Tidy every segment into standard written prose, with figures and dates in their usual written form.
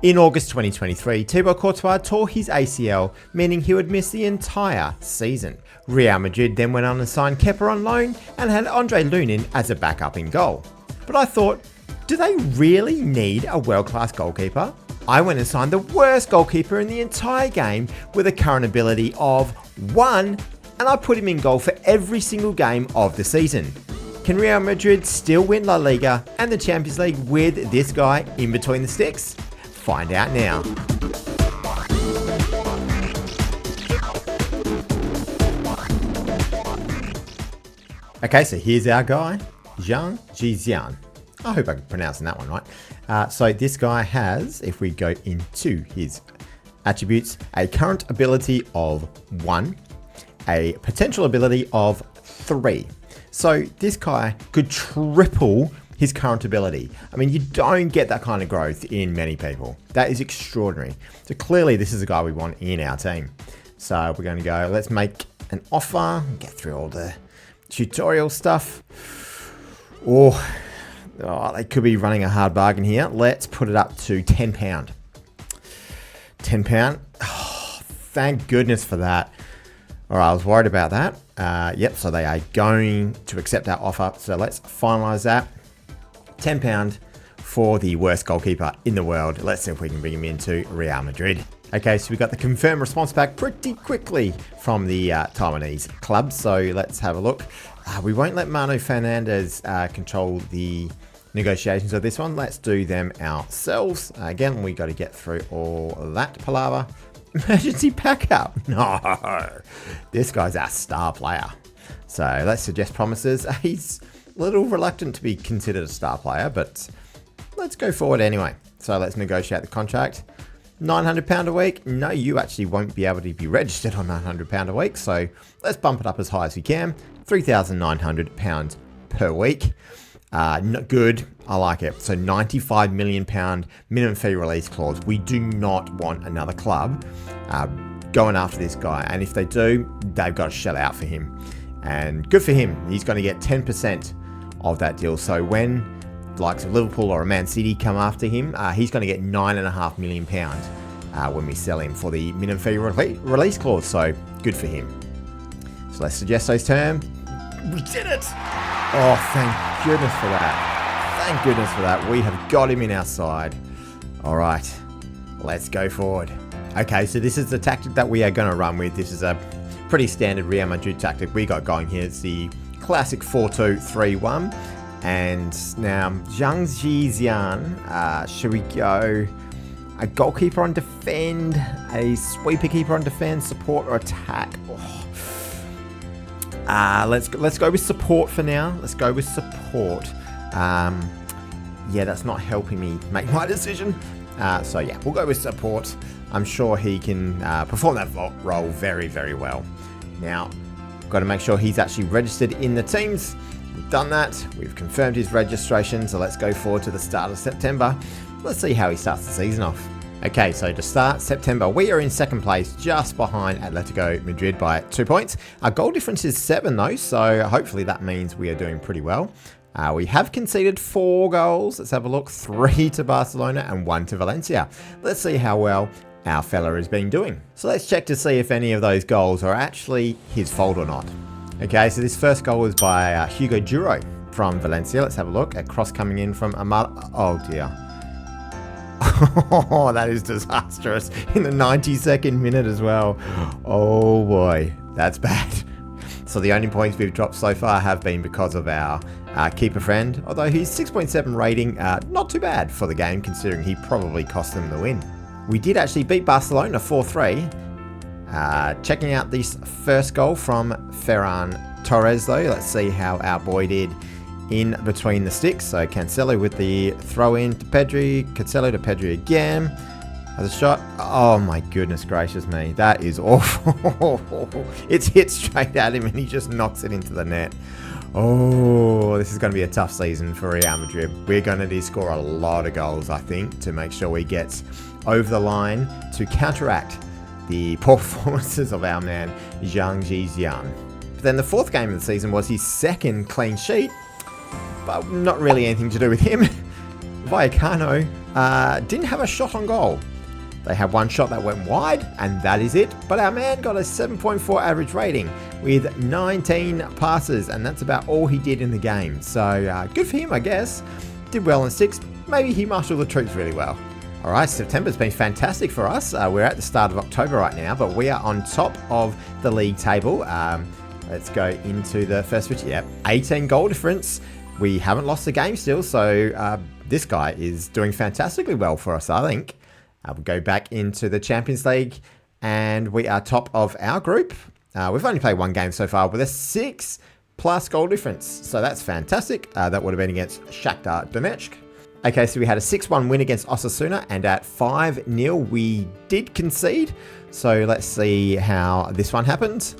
In August 2023, Thibaut Courtois tore his ACL, meaning he would miss the entire season. Real Madrid then went on and signed Kepa on loan and had Andre Lunin as a backup in goal. But I thought, do they really need a world-class goalkeeper? I went and signed the worst goalkeeper in the entire game with a current ability of 1, and I put him in goal for every single game of the season. Can Real Madrid still win La Liga and the Champions League with this guy in between the sticks? Find out now. Okay, so here's our guy, Zhang Jixian. I hope I'm pronouncing that one right. So this guy has, if we go into his attributes, a current ability of 1, a potential ability of 3. So this guy could triple his current ability. I mean, you don't get that kind of growth in many people. That is extraordinary. So clearly this is a guy we want in our team. So we're going to go, let's make an offer, get through all the tutorial stuff. Oh, they could be running a hard bargain here. Let's put it up to £10. £10. Oh, thank goodness for that. All right, I was worried about that. Yep, so they are going to accept our offer. So let's finalize that. £10 for the worst goalkeeper in the world. Let's see if we can bring him into Real Madrid. Okay, so we got the confirmed response back pretty quickly from the Taiwanese club. So let's have a look. We won't let Mano Fernandez control the negotiations of this one. Let's do them ourselves. Again, we got to get through all that palaver. Emergency backup. No, this guy's our star player. So let's suggest promises. He's a little reluctant to be considered a star player, but let's go forward anyway. So let's negotiate the contract. £900 a week. No, you actually won't be able to be registered on £900 a week. So let's bump it up as high as we can. £3,900 per week. Not good. I like it. So £95 million minimum fee release clause. We do not want another club going after this guy. And if they do, they've got to shell out for him. And good for him. He's going to get 10% of that deal. So when the likes of Liverpool or a Man City come after him, he's going to get £9.5 million when we sell him for the minimum fee release clause. So good for him. So let's suggest those terms. We did it! Oh, thank goodness for that. Thank goodness for that. We have got him in our side. All right, let's go forward. Okay, so this is the tactic that we are going to run with. This is a pretty standard Real Madrid tactic we got going here. It's the classic 4-2-3-1. And now, Zhang Jixian, should we go a goalkeeper on defend, a sweeper keeper on defend, support or attack? Oh. Let's go with support for now. Let's go with support. Yeah, that's not helping me make my decision. So yeah, we'll go with support. I'm sure he can perform that role very, very well. Now, got to make sure he's actually registered in the teams. We've done that. We've confirmed his registration. So let's go forward to the start of September. Let's see how he starts the season off. Okay, so to start September, we are in second place, just behind Atletico Madrid by 2 points. Our goal difference is 7 though, so hopefully that means we are doing pretty well. We have conceded 4 goals. Let's have a look. 3 to Barcelona and 1 to Valencia. Let's see how well our fella has been doing. So let's check to see if any of those goals are actually his fault or not. Okay, so this first goal was by Hugo Duro from Valencia. Let's have a look. A cross coming in from Amal. Oh dear. Oh, that is disastrous. In the 92nd minute as well. Oh boy, that's bad. So the only points we've dropped so far have been because of our keeper friend. Although his 6.7 rating, not too bad for the game, considering he probably cost them the win. We did actually beat Barcelona 4-3. Checking out this first goal from Ferran Torres though. Let's see how our boy did in between the sticks. So Cancelo with the throw in to Pedri. Cancelo to Pedri again. Has a shot. Oh my goodness gracious me. That is awful. It's hit straight at him and he just knocks it into the net. Oh, this is going to be a tough season for Real Madrid. We're going to need to score a lot of goals, I think, to make sure we get over the line to counteract the poor performances of our man, Zhang Jixian. But then the fourth game of the season was his second clean sheet, but not really anything to do with him. Vallecano didn't have a shot on goal. They had one shot that went wide, and that is it. But our man got a 7.4 average rating with 19 passes, and that's about all he did in the game. So good for him, I guess. Did well in 6. Maybe he marshaled the troops really well. All right, September's been fantastic for us. We're at the start of October right now, but we are on top of the league table. Let's go into the first switch. Yep, 18 goal difference. We haven't lost a game still, so this guy is doing fantastically well for us, I think. We'll go back into the Champions League, and we are top of our group. We've only played one game so far with a 6+ goal difference, so that's fantastic. That would have been against Shakhtar Donetsk. Okay, so we had a 6-1 win against Osasuna, and at 5-0 we did concede. So let's see how this one happened.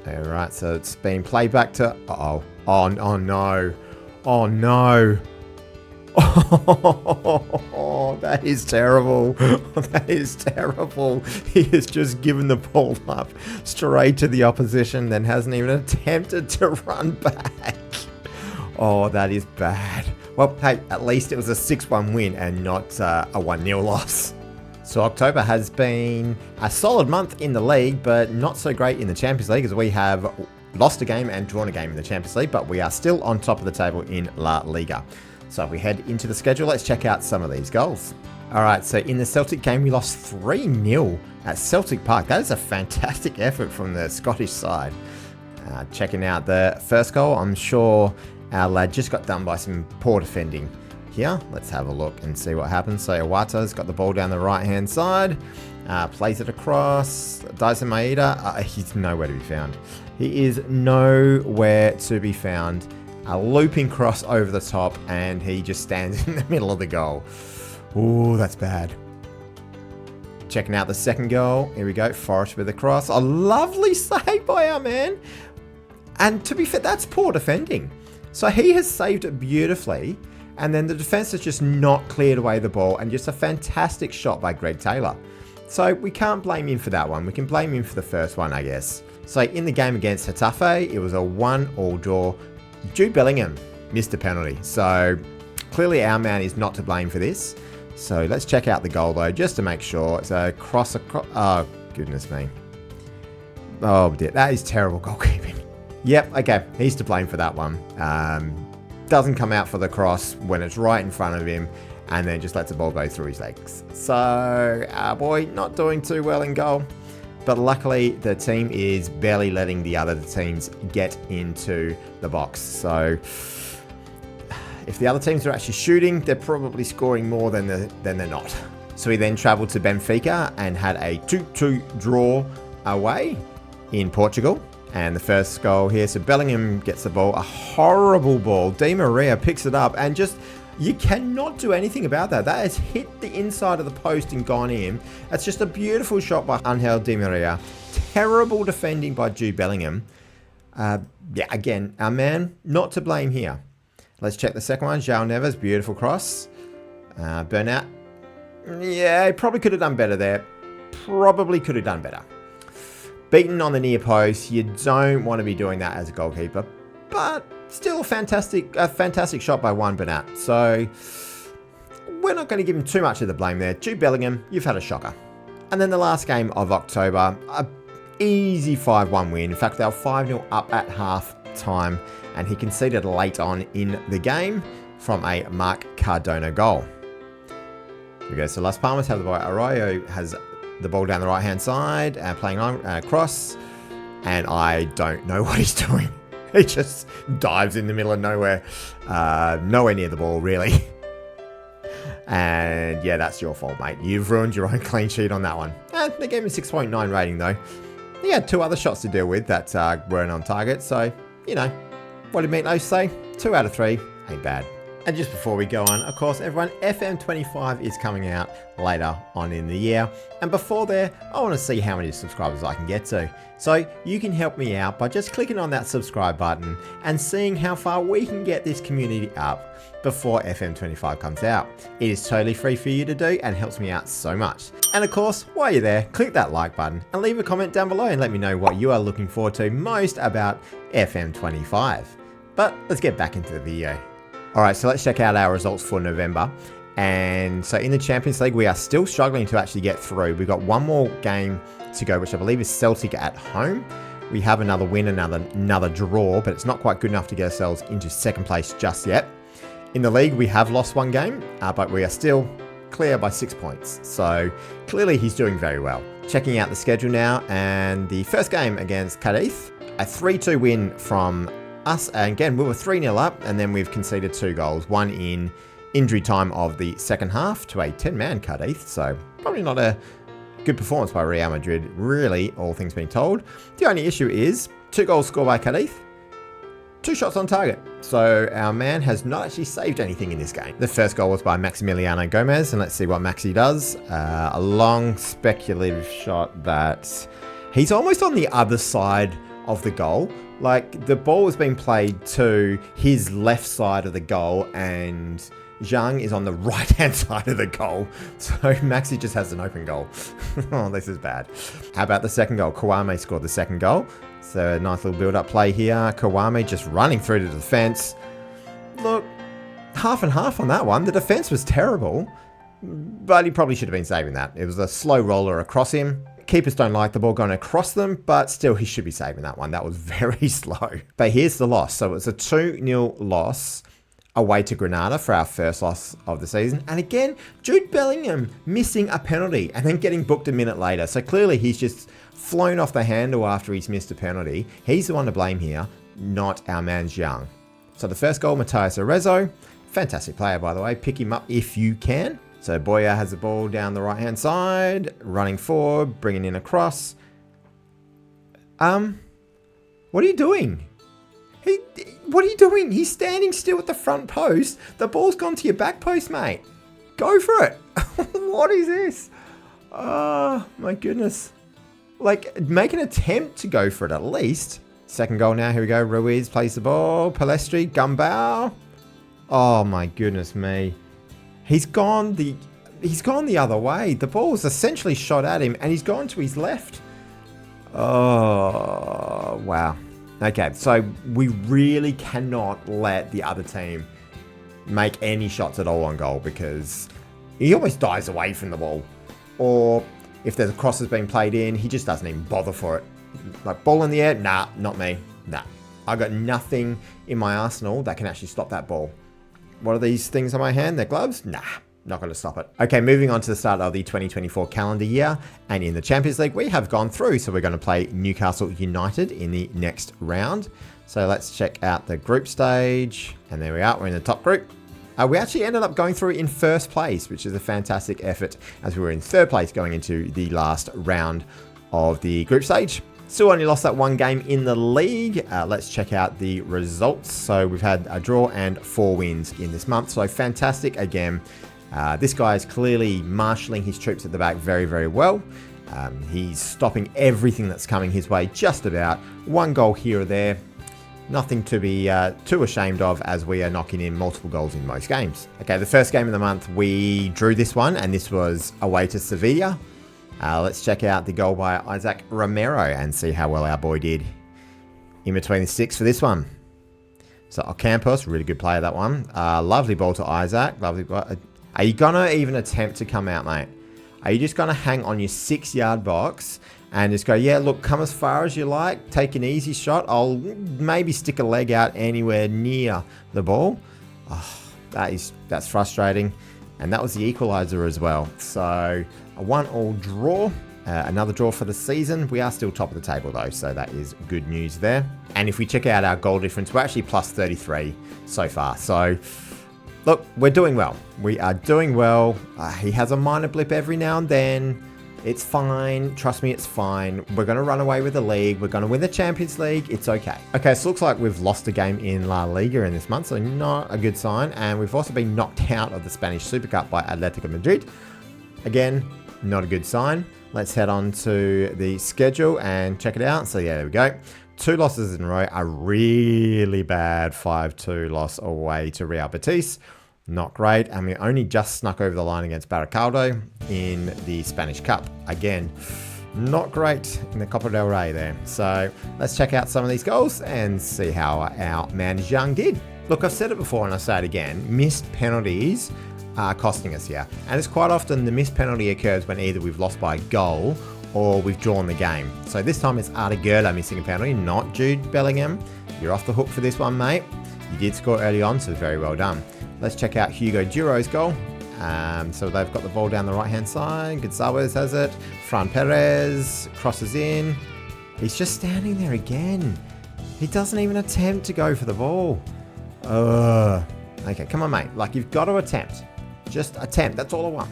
All right, so it's been played back to... Oh no. Oh no. Oh, that is terrible. That is terrible. He has just given the ball up straight to the opposition, then hasn't even attempted to run back. Oh, that is bad. Well, hey, at least it was a 6-1 win and not a 1-0 loss. So October has been a solid month in the league, but not so great in the Champions League, as we have lost a game and drawn a game in the Champions League, but we are still on top of the table in La Liga. So if we head into the schedule, let's check out some of these goals. All right, so in the Celtic game, we lost 3-0 at Celtic Park. That is a fantastic effort from the Scottish side. Checking out the first goal, I'm sure our lad just got done by some poor defending here. Let's have a look and see what happens. So Iwata's got the ball down the right-hand side, plays it across. Dyson Maeda, he's nowhere to be found. He is nowhere to be found. A looping cross over the top, and he just stands in the middle of the goal. Ooh, that's bad. Checking out the second goal. Here we go. Forrest with the cross. A lovely save by our man. And to be fair, that's poor defending. So he has saved it beautifully, and then the defense has just not cleared away the ball, and just a fantastic shot by Greg Taylor. So we can't blame him for that one. We can blame him for the first one, I guess. So in the game against Getafe, it was a 1-1 draw. Jude Bellingham missed a penalty. So clearly our man is not to blame for this. So let's check out the goal though, just to make sure. It's a cross across. Oh, goodness me. Oh dear, that is terrible goalkeeping. Yep, okay, he's to blame for that one. Doesn't come out for the cross when it's right in front of him, and then just lets the ball go through his legs. So our boy not doing too well in goal. But luckily, the team is barely letting the other teams get into the box. So if the other teams are actually shooting, they're probably scoring more than they're not. So we then travelled to Benfica and had a 2-2 draw away in Portugal. And the first goal here, so Bellingham gets the ball, a horrible ball. Di Maria picks it up, and just... you cannot do anything about that. That has hit the inside of the post and gone in. That's just a beautiful shot by Angel Di Maria. Terrible defending by Jude Bellingham. Yeah, again, our man, not to blame here. Let's check the second one. João Neves, beautiful cross. Bernat. Yeah, he probably could have done better there. Probably could have done better. Beaten on the near post. You don't want to be doing that as a goalkeeper. But still a fantastic shot by Juan Bernat. So we're not going to give him too much of the blame there. Jude Bellingham, you've had a shocker. And then the last game of October, a easy 5-1 win. In fact, they were 5-0 up at half time, and he conceded late on in the game from a Mark Cardona goal. Here we go. So Las Palmas have the ball. Arroyo has the ball down the right-hand side, playing on cross, and I don't know what he's doing. He just dives in the middle of nowhere. Nowhere near the ball, really. And yeah, that's your fault, mate. You've ruined your own clean sheet on that one. They gave him a 6.9 rating, though. He had 2 other shots to deal with that weren't on target. So, you know, what did Meatloaf say? 2 out of 3 ain't bad. And just before we go on, of course, everyone, FM25 is coming out later on in the year. And before there, I want to see how many subscribers I can get to. So you can help me out by just clicking on that subscribe button and seeing how far we can get this community up before FM25 comes out. It is totally free for you to do and helps me out so much. And of course, while you're there, click that like button and leave a comment down below and let me know what you are looking forward to most about FM25. But let's get back into the video. All right, so let's check out our results for November. And so in the Champions League, we are still struggling to actually get through. We've got one more game to go, which I believe is Celtic at home. We have another win, another draw, but it's not quite good enough to get ourselves into second place just yet. In the league, we have lost one game, but we are still clear by 6 points. So clearly he's doing very well. Checking out the schedule now, and the first game against Cadiz, a 3-2 win from us. And again, we were 3-0 up, and then we've conceded 2 goals, one in injury time of the second half to a 10-man Cadiz. So probably not a good performance by Real Madrid, really, all things being told. The only issue is 2 goals scored by Cadiz, 2 shots on target. So our man has not actually saved anything in this game. The first goal was by Maximiliano Gomez, and let's see what Maxi does. A long speculative shot that he's almost on the other side of the goal. Like, the ball was being played to his left side of the goal, and Zhang is on the right-hand side of the goal. So Maxi just has an open goal. Oh, this is bad. How about the second goal? Kawame scored the second goal. So a nice little build-up play here. Kawame just running through to the defense. Look, half and half on that one. The defense was terrible, but he probably should have been saving that. It was a slow roller across him. Keepers don't like the ball going across them, but still he should be saving that one. That was very slow. But here's the loss. So it's a 2-0 loss away to Granada for our first loss of the season. And again, Jude Bellingham missing a penalty and then getting booked a minute later. So clearly he's just flown off the handle after he's missed a penalty. He's the one to blame here, not our man Zhang. So the first goal, Matthias Arezzo. Fantastic player, by the way. Pick him up if you can. So Boya has the ball down the right-hand side, running forward, bringing in a cross. What are you doing? What are you doing? He's standing still at the front post. The ball's gone to your back post, mate. Go for it. What is this? Oh, my goodness. Like, make an attempt to go for it at least. Second goal now. Here we go. Ruiz plays the ball. Palestri, Gumbau. Oh, my goodness me. He's gone the other way. The ball was essentially shot at him, and he's gone to his left. Oh, wow. Okay, so we really cannot let the other team make any shots at all on goal, because he almost dies away from the ball. Or if there's a cross that's being played in, he just doesn't even bother for it. Like, ball in the air? Nah, not me. Nah. I got nothing in my arsenal that can actually stop that ball. What are these things on my hand? They're gloves? Nah. Not going to stop it. Okay, moving on to the start of the 2024 calendar year. And in the Champions League, we have gone through. So we're going to play Newcastle United in the next round. So let's check out the group stage. And there we are. We're in the top group. We actually ended up going through in first place, which is a fantastic effort, as we were in third place going into the last round of the group stage. Still only lost that one game in the league. Let's check out the results. So we've had a draw and 4 wins in this month. So fantastic again. This guy is clearly marshalling his troops at the back very, very well. He's stopping everything that's coming his way just about. 1 goal here or there. Nothing to be too ashamed of, as we are knocking in multiple goals in most games. Okay, the first game of the month, we drew this one, and this was away to Sevilla. Let's check out the goal by Isaac Romero and see how well our boy did in between the sticks for this one. So Ocampos, really good player, that one. Lovely ball to Isaac. Lovely ball. Are you going to even attempt to come out, mate? Are you just going to hang on your 6-yard box and just go, yeah, look, come as far as you like. Take an easy shot. I'll maybe stick a leg out anywhere near the ball. Oh, that's frustrating. And that was the equaliser as well. So a 1-1 draw. Another draw for the season. We are still top of the table though, so that is good news there. And if we check out our goal difference, we're actually plus 33 so far. So look, we're doing well. We are doing well. He has a minor blip every now and then. It's fine. Trust me, it's fine. We're going to run away with the league. We're going to win the Champions League. It's okay. Okay, so it looks like we've lost a game in La Liga in this month, so not a good sign. And we've also been knocked out of the Spanish Super Cup by Atletico Madrid. Again, not a good sign. Let's head on to the schedule and check it out. So yeah, there we go. 2 losses in a row. A really bad 5-2 loss away to Real Betis. Not great. And we only just snuck over the line against Baracaldo in the Spanish Cup. Again, not great in the Copa del Rey there. So let's check out some of these goals and see how our man Zhang did. Look, I've said it before and I'll say it again. Missed penalties are costing us here. And it's quite often the missed penalty occurs when either we've lost by a goal or we've drawn the game. So this time it's Arda Güler missing a penalty, not Jude Bellingham. You're off the hook for this one, mate. You did score early on, so very well done. Let's check out Hugo Duro's goal. So they've got the ball down the right-hand side. Gonzalez has it. Fran Perez crosses in. He's just standing there again. He doesn't even attempt to go for the ball. Okay, come on, mate. Like, you've got to attempt. Just attempt. That's all I want.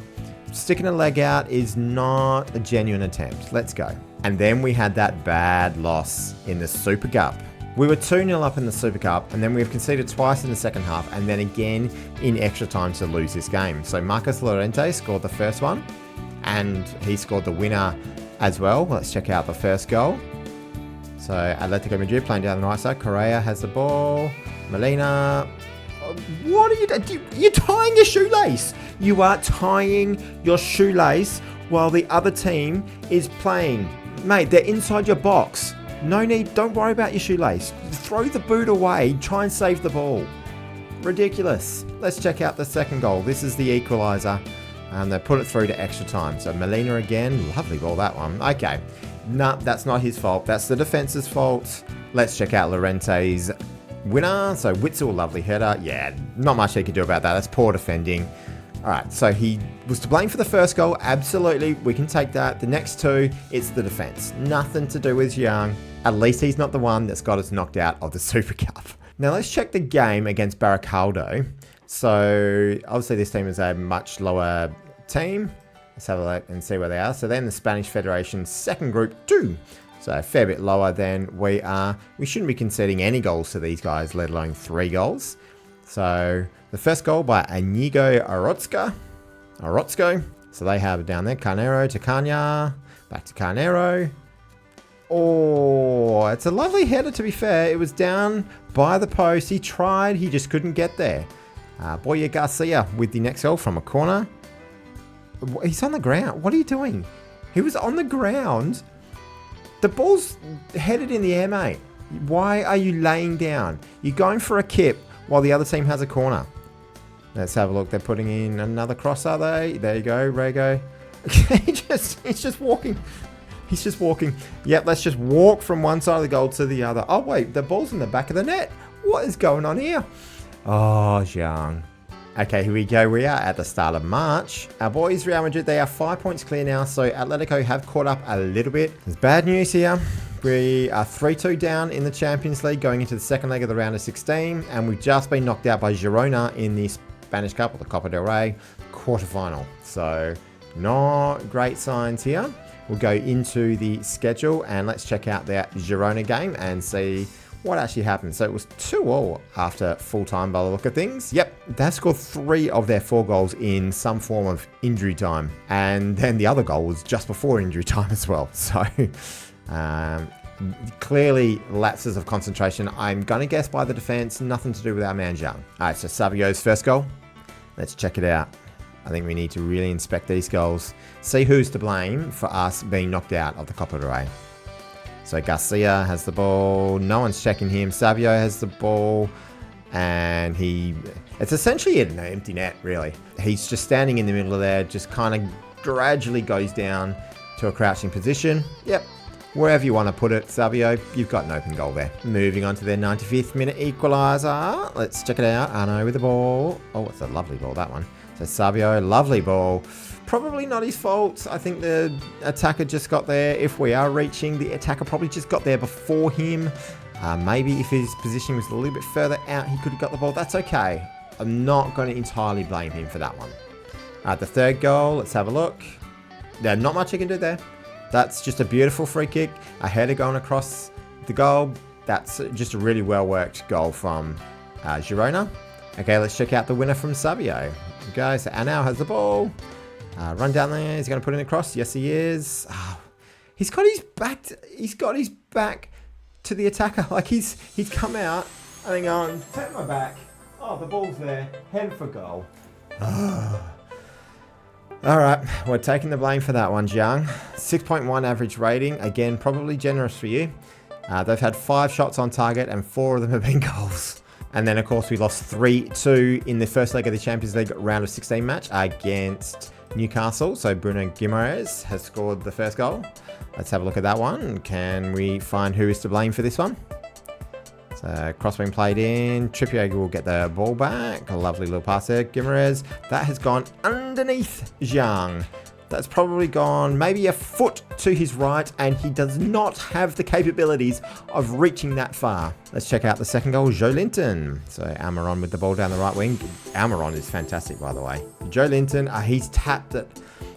Sticking a leg out is not a genuine attempt. Let's go. And then we had that bad loss in the Super Cup. We were 2-0 up in the Super Cup, and then we've conceded twice in the second half, and then again in extra time to lose this game. So Marcos Llorente scored the first one, and he scored the winner as well. Let's check out the first goal. So Atletico Madrid playing down the right side. Correa has the ball. Molina. What are you doing? You're tying your shoelace. You are tying your shoelace while the other team is playing. Mate, they're inside your box. No need. Don't worry about your shoelace. Throw the boot away. Try and save the ball. Ridiculous. Let's check out the second goal. This is the equaliser. And they put it through to extra time. So Molina again. Lovely ball, that one. Okay. No, that's not his fault. That's the defence's fault. Let's check out Llorente's winner. So Witzel, lovely header. Yeah, not much he could do about that. That's poor defending. All right, so he was to blame for the first goal. Absolutely, we can take that. The next two, it's the defense. Nothing to do with Young. At least he's not the one that's got us knocked out of the Super Cup. Now let's check the game against Baracaldo. So obviously this team is a much lower team. Let's have a look and see where they are. So they're in the Spanish Federation's second group 2. So a fair bit lower than we are. We shouldn't be conceding any goals to these guys, let alone 3 goals. So the first goal by Inigo Orozco. So they have down there Carnero to Caña. Back to Carnero. Oh, it's a lovely header, to be fair. It was down by the post. He tried. He just couldn't get there. Boya Garcia with the next goal from a corner. He's on the ground. What are you doing? He was on the ground. The ball's headed in the air, mate. Why are you laying down? You're going for a kip while the other team has a corner. Let's have a look. They're putting in another cross, are they? There you go, Rego. He's just walking. He's just walking. Yep, let's just walk from one side of the goal to the other. Oh, wait, the ball's in the back of the net. What is going on here? Oh, Zhang. Okay, here we go. We are at the start of March. Our boys, Real Madrid, they are 5 points clear now. So Atletico have caught up a little bit. There's bad news here. We are 3-2 down in the Champions League going into the second leg of the round of 16. And we've just been knocked out by Girona in the Spanish Cup, or the Copa del Rey quarterfinal. So not great signs here. We'll go into the schedule and let's check out that Girona game and see what actually happened. So it was 2-2 after full time by the look of things. Yep, they scored 3 of their 4 goals in some form of injury time. And then the other goal was just before injury time as well. So clearly lapses of concentration. I'm going to guess by the defense, nothing to do with our man Zhang. All right, so Savio's first goal. Let's check it out. I think we need to really inspect these goals. See who's to blame for us being knocked out of the Copa del Rey. So Garcia has the ball. No one's checking him. Savio has the ball. And it's essentially an empty net, really. He's just standing in the middle of there, just kind of gradually goes down to a crouching position. Yep. Wherever you want to put it, Savio, you've got an open goal there. Moving on to their 95th minute equaliser. Let's check it out. Arno with the ball. Oh, it's a lovely ball, that one. So Savio, lovely ball. Probably not his fault. I think the attacker just got there. If we are reaching, the attacker probably just got there before him. Maybe if his position was a little bit further out, he could have got the ball. That's okay. I'm not going to entirely blame him for that one. The third goal, let's have a look. There's not much he can do there. That's just a beautiful free kick. A header going across the goal. That's just a really well-worked goal from Girona. Okay, let's check out the winner from Savio. Okay, so Anau has the ball. Run down there. He's going to put it across. Yes, he is. Oh, he's got his back. He's got his back to the attacker. Like he's come out and then gone, turn my back. Oh, the ball's there. Head for goal. All right, we're taking the blame for that one, Zhang. 6.1 average rating. Again, probably generous for you. They've had 5 shots on target and 4 of them have been goals. And then, of course, we lost 3-2 in the first leg of the Champions League round of 16 match against Newcastle. So Bruno Guimaraes has scored the first goal. Let's have a look at that one. Can we find who is to blame for this one? So cross being played in. Trippier will get the ball back. A lovely little pass there. Guimaraes. That has gone underneath Zhang. That's probably gone maybe a foot to his right, and he does not have the capabilities of reaching that far. Let's check out the second goal, Joe Linton. So Almiron with the ball down the right wing. Almiron is fantastic, by the way. Joe Linton, he's tapped it.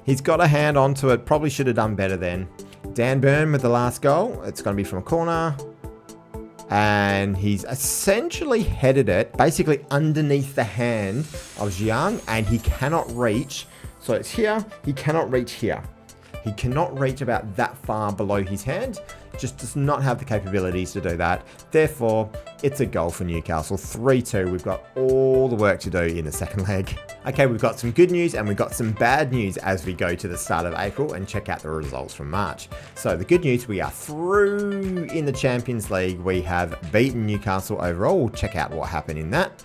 He's got a hand onto it. Probably should have done better then. Dan Burn with the last goal. It's going to be from a corner. And he's essentially headed it basically underneath the hand of Zhang, and he cannot reach. So it's here, he cannot reach here. He cannot reach about that far below his hand. Just does not have the capabilities to do that. Therefore, it's a goal for Newcastle. 3-2. We've got all the work to do in the second leg. Okay, we've got some good news and we've got some bad news as we go to the start of April and check out the results from March. So the good news, we are through in the Champions League. We have beaten Newcastle overall. We'll check out what happened in that.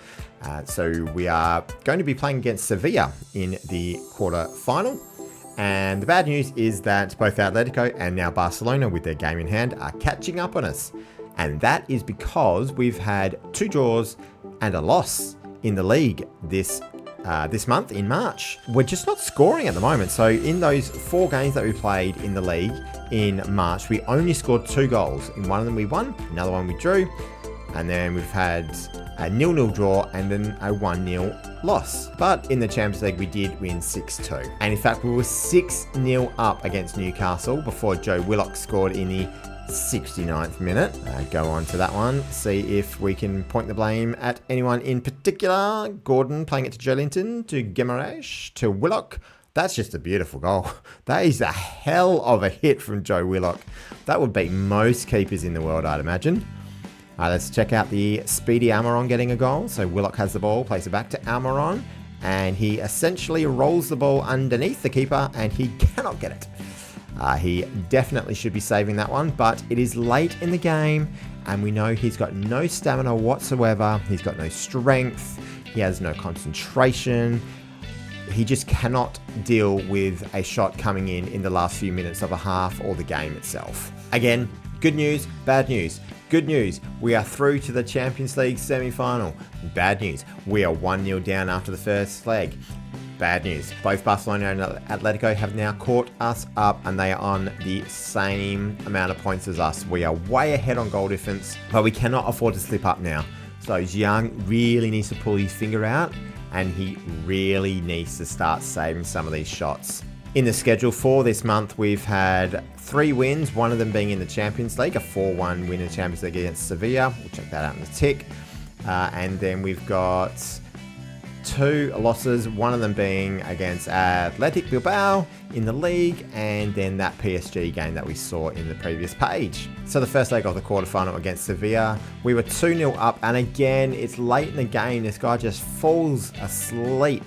So we are going to be playing against Sevilla in the quarter final. And the bad news is that both Atletico and now Barcelona, with their game in hand, are catching up on us. And that is because we've had 2 draws and a loss in the league this month in March. We're just not scoring at the moment. So in those 4 games that we played in the league in March, we only scored 2 goals. In one of them we won, another one we drew. And then we've had a 0-0 draw and then a 1-0 loss. But in the Champions League, we did win 6-2. And in fact, we were 6-0 up against Newcastle before Joe Willock scored in the 69th minute. Go on to that one. See if we can point the blame at anyone in particular. Gordon playing it to Joe Linton, to Guimaraes, to Willock. That's just a beautiful goal. That is a hell of a hit from Joe Willock. That would beat most keepers in the world, I'd imagine. Let's check out the speedy Almiron getting a goal. So Willock has the ball, plays it back to Almiron, and he essentially rolls the ball underneath the keeper, and he cannot get it. He definitely should be saving that one, but it is late in the game, and we know he's got no stamina whatsoever. He's got no strength. He has no concentration. He just cannot deal with a shot coming in the last few minutes of a half or the game itself. Again, good news, bad news. Good news, we are through to the Champions League semi-final. Bad news, we are 1-0 down after the first leg. Bad news, both Barcelona and Atletico have now caught us up and they are on the same amount of points as us. We are way ahead on goal difference, but we cannot afford to slip up now. So Zhang really needs to pull his finger out and he really needs to start saving some of these shots. In the schedule for this month, we've had 3 wins, one of them being in the Champions League, a 4-1 win in the Champions League against Sevilla. We'll check that out in a tick. And then we've got 2 losses, one of them being against Athletic Bilbao in the league, and then that PSG game that we saw in the previous page. So the first leg of the quarterfinal against Sevilla, we were 2-0 up, and again, it's late in the game. This guy just falls asleep.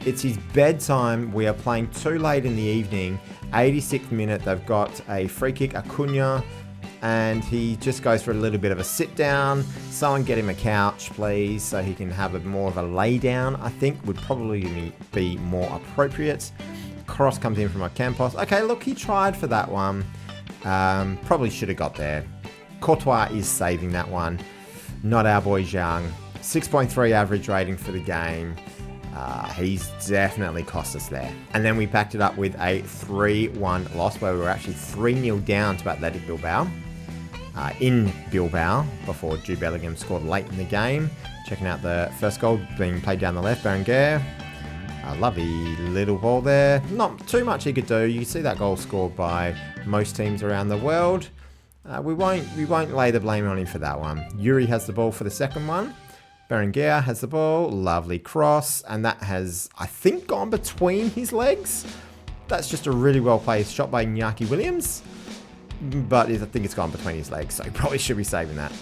It's his bedtime. We are playing too late in the evening. 86th minute, they've got a free kick, Acuna, and he just goes for a little bit of a sit down. Someone get him a couch, please, so he can have more of a lay down, I think would probably be more appropriate. Cross comes in from Ocampos. Okay, look, he tried for that one. Probably should have got there. Courtois is saving that one. Not our boy Zhang. 6.3 average rating for the game. He's definitely cost us there. And then we backed it up with a 3-1 loss where we were actually 3-0 down to Athletic Bilbao in Bilbao before Jude Bellingham scored late in the game. Checking out the first goal being played down the left, Berenguer. Lovely little ball there. Not too much he could do. You can see that goal scored by most teams around the world. We won't lay the blame on him for that one. Yuri has the ball for the second one. Berenguer has the ball, lovely cross, and that has, I think, gone between his legs. That's just a really well played shot by Iñaki Williams, but I think it's gone between his legs, so he probably should be saving that.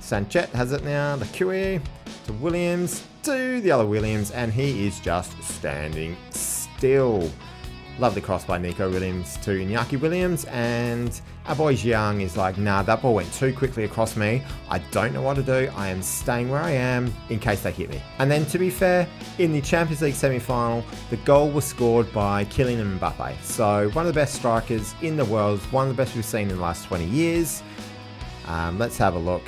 Sanchez has it now, the QE to Williams, to the other Williams, and he is just standing still. Lovely cross by Nico Williams to Iñaki Williams, and our boy Jiang is like, nah, that ball went too quickly across me. I don't know what to do. I am staying where I am in case they hit me. And then, to be fair, in the Champions League semi-final, the goal was scored by Kylian Mbappe. So one of the best strikers in the world, one of the best we've seen in the last 20 years. Let's have a look.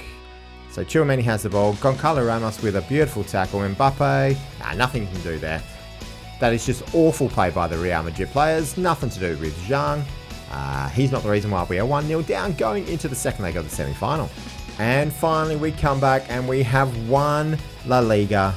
So Tchouaméni has the ball. Goncalo Ramos with a beautiful tackle. Mbappe, nothing he can do there. That is just awful play by the Real Madrid players. Nothing to do with Zhang. He's not the reason why we are 1-0 down going into the second leg of the semi-final. And finally we come back and we have won La Liga.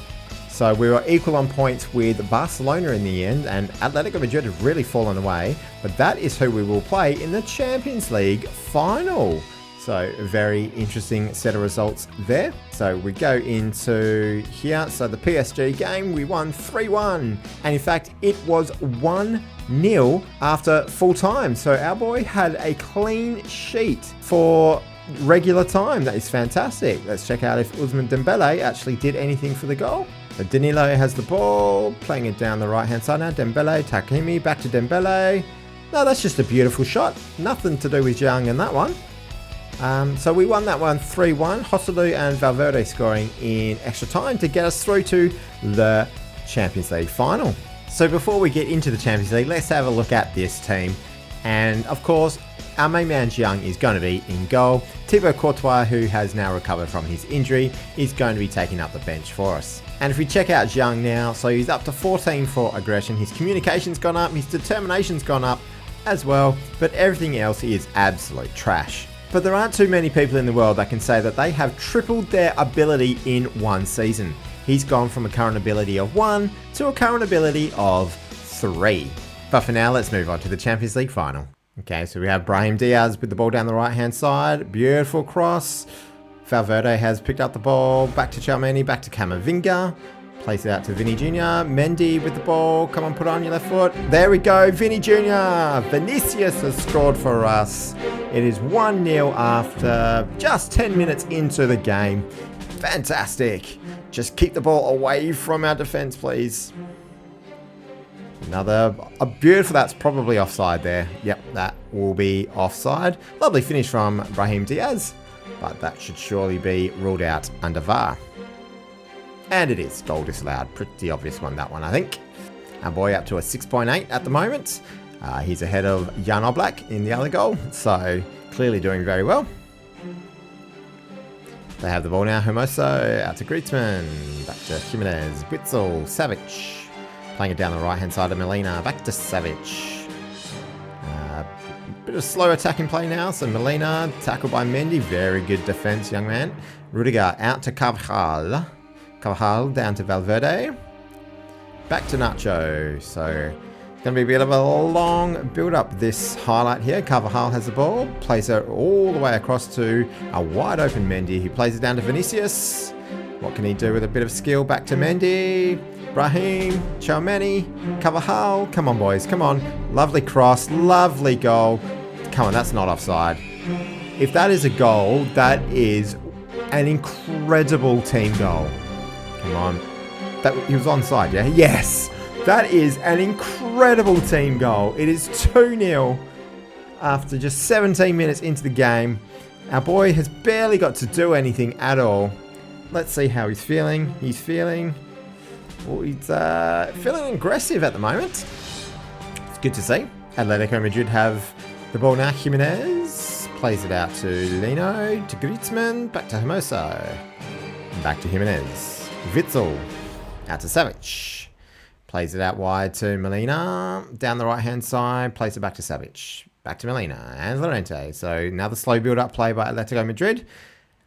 So we were equal on points with Barcelona in the end, and Atletico Madrid have really fallen away. But that is who we will play in the Champions League final. So a very interesting set of results there. So we go into here. So the PSG game, we won 3-1. And in fact, it was 1-0 after full time. So our boy had a clean sheet for regular time. That is fantastic. Let's check out if Ousmane Dembele actually did anything for the goal. So Danilo has the ball, playing it down the right-hand side now. Dembele, Takimi, back to Dembele. No, that's just a beautiful shot. Nothing to do with Zhang in that one. So we won that one 3-1. Joselu and Valverde scoring in extra time to get us through to the Champions League final. So before we get into the Champions League, let's have a look at this team. And of course, our main man Jiang is going to be in goal. Thibaut Courtois, who has now recovered from his injury, is going to be taking up the bench for us. And if we check out Jiang now, so he's up to 14 for aggression. His communication's gone up, his determination's gone up as well, but everything else is absolute trash. But there aren't too many people in the world that can say that they have tripled their ability in one season. He's gone from a current ability of 1 to a current ability of 3. But for now, let's move on to the Champions League final. Okay, so we have Brahim Diaz with the ball down the right-hand side. Beautiful cross. Valverde has picked up the ball. Back to Tchouaméni, back to Camavinga. Plays it out to Vinny Jr. Mendy with the ball. Come on, put on your left foot. There we go, Vinny Jr. Vinicius has scored for us. It is 1-0 after just 10 minutes into the game. Fantastic. Just keep the ball away from our defense, please. Another, a beautiful, that's probably offside there. Yep, that will be offside. Lovely finish from Brahim Diaz, but that should surely be ruled out under VAR. And it is. Goal disallowed. Pretty obvious one, that one, I think. Our boy up to a 6.8 at the moment. He's ahead of Jan Oblak in the other goal. So, clearly doing very well. They have the ball now. Hermoso out to Griezmann. Back to Jimenez. Witzel. Savic. Playing it down the right-hand side of Molina. Back to Savic. Bit of slow attacking play now. So, Molina. Tackled by Mendy. Very good defense, young man. Rudiger out to Carvajal. Carvajal down to Valverde. Back to Nacho. So, it's going to be a bit of a long build-up, this highlight here. Carvajal has the ball. Plays it all the way across to a wide-open Mendy. He plays it down to Vinicius. What can he do with a bit of skill? Back to Mendy. Brahim. Tchouaméni. Carvajal. Come on, boys. Come on. Lovely cross. Lovely goal. Come on, that's not offside. If that is a goal, that is an incredible team goal. Come on. He was onside, yeah? Yes! That is an incredible team goal. It is 2-0 after just 17 minutes into the game. Our boy has barely got to do anything at all. Let's see how he's feeling. He's feeling aggressive at the moment. It's good to see. Atletico Madrid have the ball now. Jimenez plays it out to Lino, to Griezmann, back to Hermoso. Back to Jimenez. Witzel out to Savic. Plays it out wide to Molina. Down the right-hand side. Plays it back to Savic. Back to Molina and Llorente. So another slow build-up play by Atletico Madrid.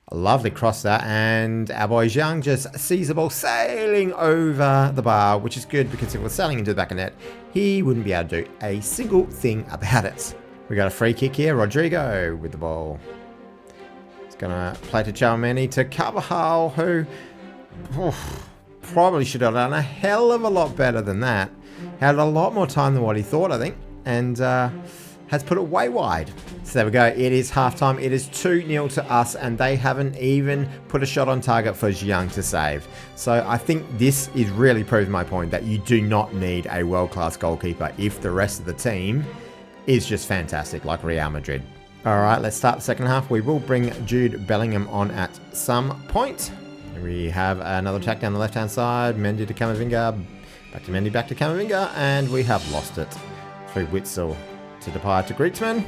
A lovely cross there. And our boy Jiang just sees the ball sailing over the bar, which is good because if it was sailing into the back of net, he wouldn't be able to do a single thing about it. We got a free kick here. Rodrigo with the ball. He's going to play to Tchouaméni, to Carvajal, who probably should have done a hell of a lot better than that. Had a lot more time than what he thought, I think. And has put it way wide. So there we go. It is halftime. It is 2-0 to us, and they haven't even put a shot on target for Jiang to save. So I think this is really proving my point that you do not need a world-class goalkeeper if the rest of the team is just fantastic, like Real Madrid. All right, let's start the second half. We will bring Jude Bellingham on at some point. We have another attack down the left-hand side. Mendy to Camavinga. Back to Mendy, back to Camavinga. And we have lost it through Witzel to Depay to Griezmann,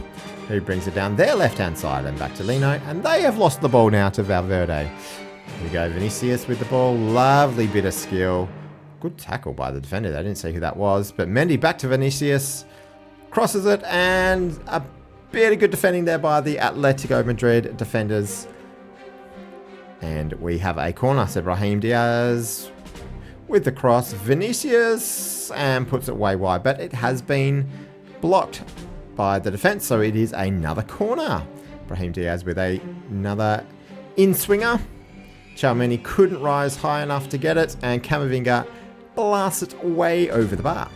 who brings it down their left-hand side and back to Lino. And they have lost the ball now to Valverde. Here we go, Vinicius with the ball. Lovely bit of skill. Good tackle by the defender. I didn't see who that was. But Mendy back to Vinicius. Crosses it, and a bit of good defending there by the Atletico Madrid defenders. And we have a corner. So Brahim Diaz with the cross. Vinicius, and puts it way wide. But it has been blocked by the defense, so it is another corner. Brahim Diaz with another in-swinger. Tchouaméni couldn't rise high enough to get it, and Camavinga blasts it way over the bar.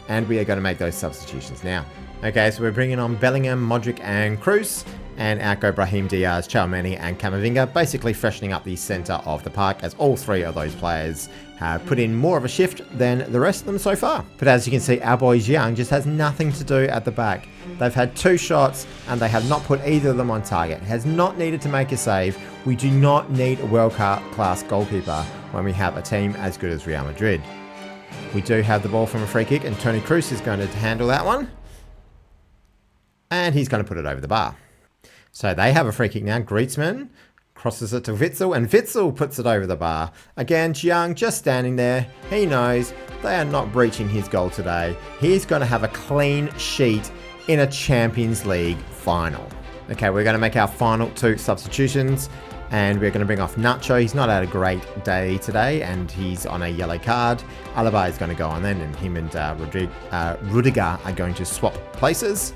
And we are going to make those substitutions now. Okay, so we're bringing on Bellingham, Modric, and Kroos. And out go Brahim Diaz, Tchouaméni, and Camavinga, basically freshening up the centre of the park, as all three of those players have put in more of a shift than the rest of them so far. But as you can see, our boy Jiang just has nothing to do at the back. They've had 2 shots, and they have not put either of them on target. Has not needed to make a save. We do not need a world-class goalkeeper when we have a team as good as Real Madrid. We do have the ball from a free kick, and Toni Kroos is going to handle that one. And he's going to put it over the bar. So they have a free kick now. Griezmann crosses it to Witzel, and Witzel puts it over the bar. Again, Jiang just standing there. He knows they are not breaching his goal today. He's going to have a clean sheet in a Champions League final. Okay, we're going to make our final 2 substitutions. And we're going to bring off Nacho. He's not had a great day today, and he's on a yellow card. Alaba is going to go on then, and him and Rudiger are going to swap places.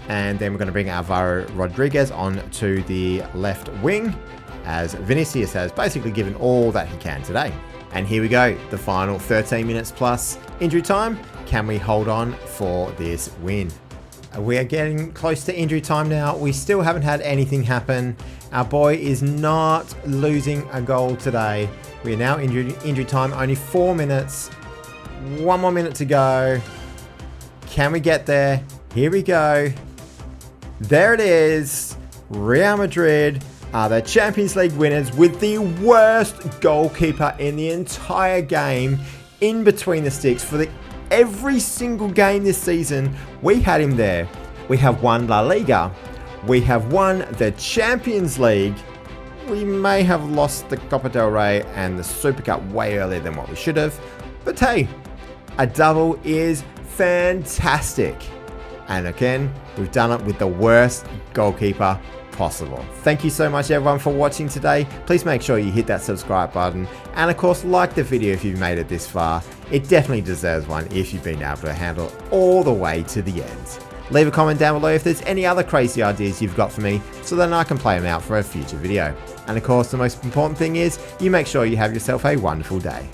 And then we're going to bring Alvaro Rodriguez on to the left wing, as Vinicius has basically given all that he can today. And here we go, the final 13 minutes plus injury time. Can we hold on for this win? We are getting close to injury time now. We still haven't had anything happen. Our boy is not losing a goal today. We are now injury time, only 4 minutes. 1 more minute to go. Can we get there? Here we go. There it is. Real Madrid are the Champions League winners with the worst goalkeeper in the entire game in between the sticks. For every single game this season, we had him there. We have won La Liga. We have won the Champions League. We may have lost the Copa del Rey and the Super Cup way earlier than what we should have. But hey, a double is fantastic. And again, we've done it with the worst goalkeeper possible. Thank you so much everyone for watching today. Please make sure you hit that subscribe button, and of course like the video if you've made it this far. It definitely deserves one if you've been able to handle it all the way to the end. Leave a comment down below if there's any other crazy ideas you've got for me, so then I can play them out for a future video. And of course the most important thing is you make sure you have yourself a wonderful day.